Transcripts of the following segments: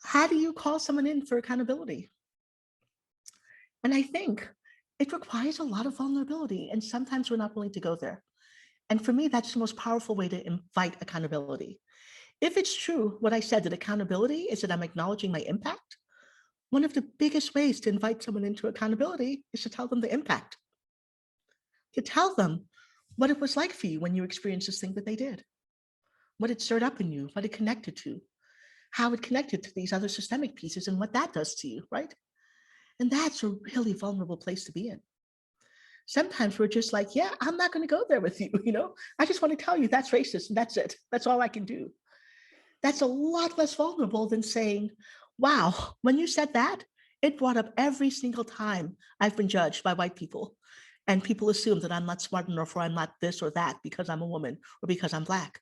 How do you call someone in for accountability? And I think it requires a lot of vulnerability, and sometimes we're not willing to go there. And for me, that's the most powerful way to invite accountability. If it's true, what I said, that accountability is that I'm acknowledging my impact, one of the biggest ways to invite someone into accountability is to tell them the impact, to tell them what it was like for you when you experienced this thing that they did, what it stirred up in you, what it connected to, how it connected to these other systemic pieces, and what that does to you, right? And that's a really vulnerable place to be in. Sometimes we're just like, yeah, I'm not going to go there with you. I just want to tell you that's racist and that's it. That's all I can do. That's a lot less vulnerable than saying, wow, when you said that, it brought up every single time I've been judged by white people. And people assume that I'm not smart enough or I'm not this or that because I'm a woman or because I'm Black.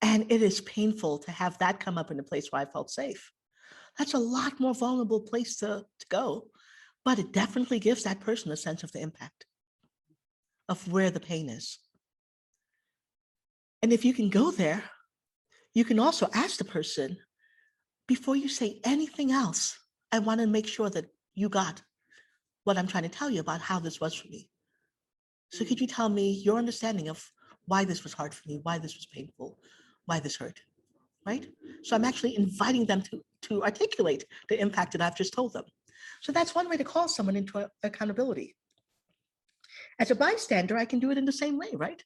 And it is painful to have that come up in a place where I felt safe. That's a lot more vulnerable place to go, but it definitely gives that person a sense of the impact of where the pain is. And if you can go there, you can also ask the person, before you say anything else, I want to make sure that you got what I'm trying to tell you about how this was for me. So could you tell me your understanding of why this was hard for me, why this was painful, why this hurt, right? So I'm actually inviting them to articulate the impact that I've just told them. So that's one way to call someone into accountability. As a bystander, I can do it in the same way, right?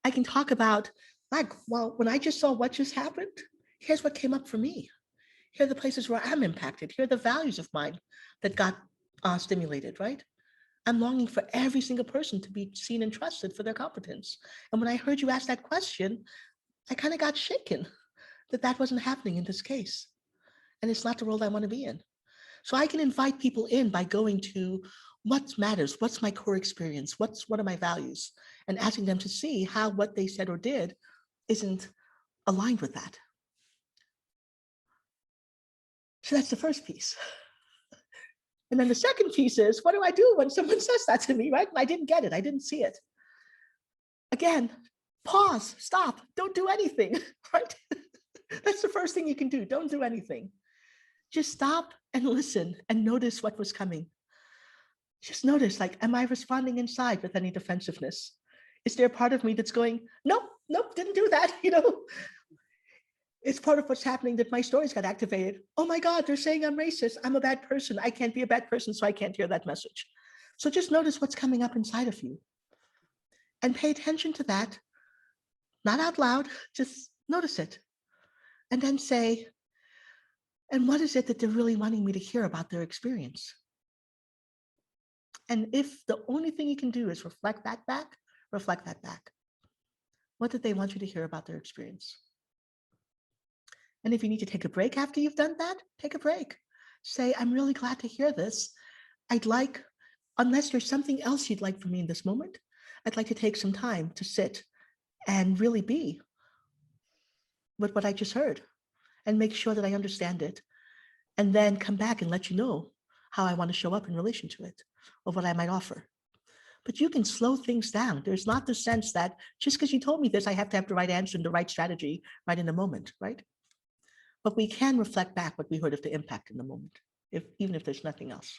I can talk about, like, well, when I just saw what just happened, here's what came up for me. Here are the places where I'm impacted. Here are the values of mine that got stimulated, right? I'm longing for every single person to be seen and trusted for their competence. And when I heard you ask that question, I kind of got shaken that that wasn't happening in this case. And it's not the world I want to be in. So I can invite people in by going to what matters, what's my core experience, what are my values, and asking them to see how what they said or did isn't aligned with that. So that's the first piece. And then the second piece is, what do I do when someone says that to me, right? And I didn't get it, I didn't see it. Again, pause, stop, don't do anything, right? That's the first thing you can do. Don't do anything. Just stop and listen and notice what was coming. Just notice, like, am I responding inside with any defensiveness? Is there a part of me that's going, nope, nope, didn't do that, It's part of what's happening that my stories got activated. Oh my God, they're saying I'm racist. I'm a bad person. I can't be a bad person, so I can't hear that message. So just notice what's coming up inside of you and pay attention to that, not out loud, just notice it. And then say, and what is it that they're really wanting me to hear about their experience? And if the only thing you can do is reflect that back, reflect that back. What did they want you to hear about their experience? And if you need to take a break after you've done that, take a break. Say, I'm really glad to hear this. I'd like, unless there's something else you'd like from me in this moment, I'd like to take some time to sit and really be with what I just heard and make sure that I understand it. And then come back and let you know how I want to show up in relation to it or what I might offer. But you can slow things down. There's not the sense that just because you told me this, I have to have the right answer and the right strategy right in the moment, right? But we can reflect back what we heard of the impact in the moment, even if there's nothing else.